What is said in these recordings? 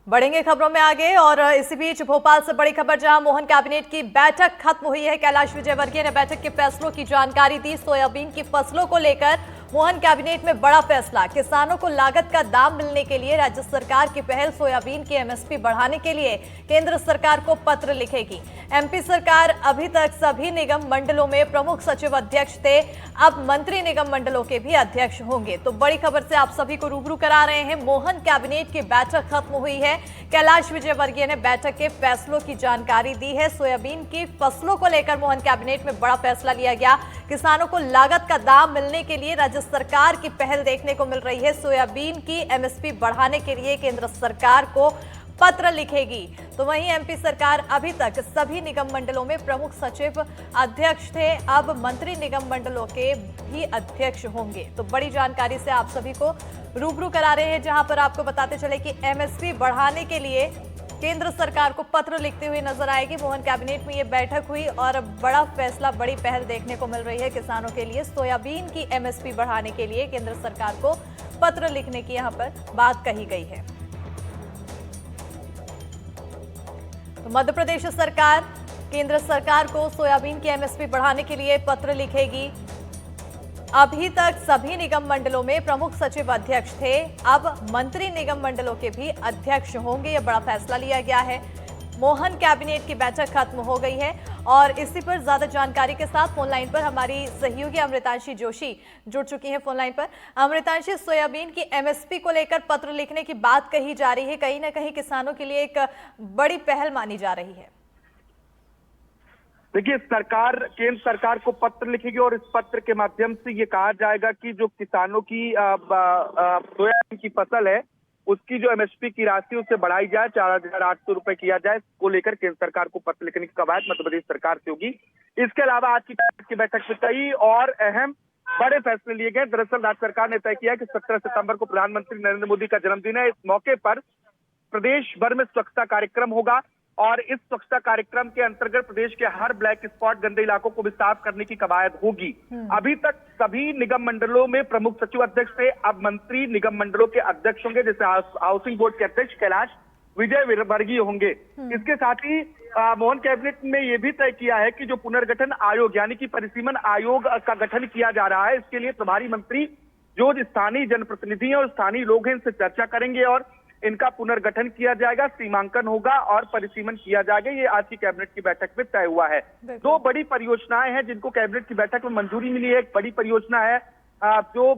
बढ़ेंगे खबरों में आगे। और इसी बीच भोपाल से बड़ी खबर, जहां मोहन कैबिनेट की बैठक खत्म हुई है। कैलाश विजयवर्गीय ने बैठक के फैसलों की जानकारी दी। सोयाबीन की फसलों को लेकर मोहन कैबिनेट में बड़ा फैसला। किसानों को लागत का दाम मिलने के लिए राज्य सरकार की पहल। सोयाबीन की एमएसपी बढ़ाने के लिए केंद्र सरकार को पत्र लिखेगी। एमपी सरकार अभी तक सभी निगम मंडलों में प्रमुख सचिव अध्यक्ष थे, अब मंत्री निगम मंडलों के भी अध्यक्ष होंगे। तो बड़ी खबर से आप सभी को रूबरू करा रहे हैं। मोहन कैबिनेट की बैठक खत्म हुई है। कैलाश विजयवर्गीय ने बैठक के फैसलों की जानकारी दी है। सोयाबीन की फसलों को लेकर मोहन कैबिनेट में बड़ा फैसला लिया गया। किसानों को लागत का दाम मिलने के लिए राज्य सरकार की पहल देखने को मिल रही है। सोयाबीन की एमएसपी बढ़ाने के लिए केंद्र सरकार को पत्र लिखेगी। तो वहीं एमपी सरकार अभी तक सभी निगम मंडलों में प्रमुख सचिव अध्यक्ष थे, अब मंत्री निगम मंडलों के भी अध्यक्ष होंगे। तो बड़ी जानकारी से आप सभी को रूबरू करा रहे हैं, जहां पर आपको बताते चले कि एमएसपी बढ़ाने के लिए केंद्र सरकार को पत्र लिखते हुए नजर आएगी। मोहन कैबिनेट में ये बैठक हुई और बड़ा फैसला, बड़ी पहल देखने को मिल रही है किसानों के लिए। सोयाबीन की एमएसपी बढ़ाने के लिए केंद्र सरकार को पत्र लिखने की यहां पर बात कही गई है। तो मध्य प्रदेश सरकार केंद्र सरकार को सोयाबीन की एमएसपी बढ़ाने के लिए पत्र लिखेगी। अभी तक सभी निगम मंडलों में प्रमुख सचिव अध्यक्ष थे, अब मंत्री निगम मंडलों के भी अध्यक्ष होंगे। यह बड़ा फैसला लिया गया है। मोहन कैबिनेट की बैठक खत्म हो गई है और इसी पर ज्यादा जानकारी के साथ फोन लाइन पर हमारी सहयोगी अमृतांशी जोशी जुड़ चुकी हैं। फोन लाइन पर अमृतांशी, सोयाबीन की एमएसपी को लेकर पत्र लिखने की बात कही जा रही है, कहीं ना कहीं किसानों के लिए एक बड़ी पहल मानी जा रही है। देखिए, सरकार केंद्र सरकार को पत्र लिखेगी और इस पत्र के माध्यम से ये कहा जाएगा कि जो किसानों की सोयाबीन की फसल है उसकी जो एमएसपी की राशि उसे बढ़ाई जाए, 4,800 रुपए किया जाए। इसको लेकर केंद्र सरकार को पत्र लिखने की कवायद मध्य प्रदेश सरकार से होगी। इसके अलावा आज की बैठक में कई और अहम बड़े फैसले लिए गए। दरअसल राज्य सरकार ने तय किया कि 17 सितंबर को प्रधानमंत्री नरेंद्र मोदी का जन्मदिन है। इस मौके पर प्रदेश भर में स्वच्छता कार्यक्रम होगा और इस स्वच्छता कार्यक्रम के अंतर्गत प्रदेश के हर ब्लैक स्पॉट, गंदे इलाकों को भी साफ करने की कवायद होगी। अभी तक सभी निगम मंडलों में प्रमुख सचिव अध्यक्ष थे, अब मंत्री निगम मंडलों के अध्यक्ष होंगे, जैसे हाउसिंग बोर्ड के अध्यक्ष कैलाश विजयवर्गीय होंगे। इसके साथ ही मोहन कैबिनेट में यह भी तय किया है कि जो पुनर्गठन आयोग यानी कि परिसीमन आयोग का गठन किया जा रहा है, इसके लिए प्रभारी मंत्री जो स्थानीय जनप्रतिनिधि हैं और स्थानीय लोग हैं, इनसे चर्चा करेंगे और इनका पुनर्गठन किया जाएगा, सीमांकन होगा और परिसीमन किया जाएगा। ये आज की कैबिनेट की बैठक में तय हुआ है। दो बड़ी परियोजनाएं हैं जिनको कैबिनेट की बैठक में मंजूरी मिली है। एक बड़ी परियोजना है जो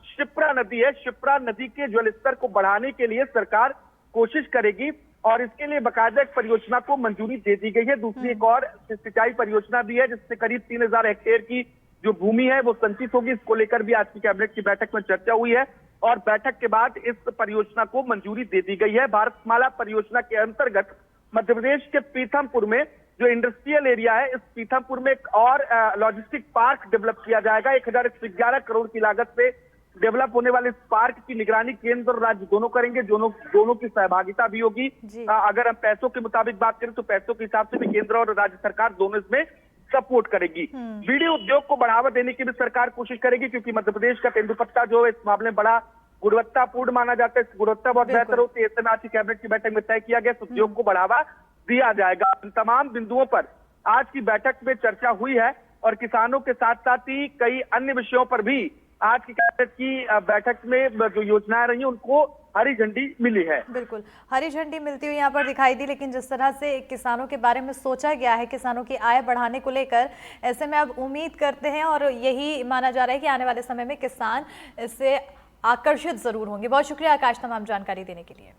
शिप्रा नदी है। शिप्रा नदी के जल स्तर को बढ़ाने के लिए सरकार कोशिश करेगी और इसके लिए बाकायदा एक परियोजना को मंजूरी दे दी गई है। दूसरी एक और सिंचाई परियोजना भी है जिससे करीब 3,000 हेक्टेयर की जो भूमि है वो संचित होगी। इसको लेकर भी आज की कैबिनेट की बैठक में चर्चा हुई है और बैठक के बाद इस परियोजना को मंजूरी दे दी गई है। भारतमाला परियोजना के अंतर्गत मध्य प्रदेश के पीथमपुर में जो इंडस्ट्रियल एरिया है, इस पीथमपुर में एक और लॉजिस्टिक पार्क डेवलप किया जाएगा। 1,111 करोड़ की लागत से डेवलप होने वाले इस पार्क की निगरानी केंद्र और राज्य दोनों करेंगे। दोनों की सहभागिता भी होगी। अगर हम पैसों के मुताबिक बात करें तो पैसों के हिसाब से भी केंद्र और राज्य सरकार दोनों इसमें सपोर्ट करेगी। बीड़ी उद्योग को बढ़ावा देने की भी सरकार कोशिश करेगी, क्योंकि मध्य प्रदेश का तेंदुपत्ता जो है इस मामले में बड़ा गुणवत्तापूर्ण माना जाता है। गुणवत्ता बहुत बेहतर होती है। ऐसे में आज की कैबिनेट की बैठक में तय किया गया इस उद्योग को बढ़ावा दिया जाएगा। इन तमाम बिंदुओं पर आज की बैठक में चर्चा हुई है और किसानों के साथ साथ ही कई अन्य विषयों पर भी आज की कैबिनेट की बैठक में जो योजनाएं रही उनको हरी झंडी मिली है। बिल्कुल, हरी झंडी मिलती हुई यहाँ पर दिखाई दी। लेकिन जिस तरह से किसानों के बारे में सोचा गया है, किसानों की आय बढ़ाने को लेकर, ऐसे में अब उम्मीद करते हैं और यही माना जा रहा है कि आने वाले समय में किसान इससे आकर्षित जरूर होंगे। बहुत शुक्रिया आकाश तमाम जानकारी देने के लिए।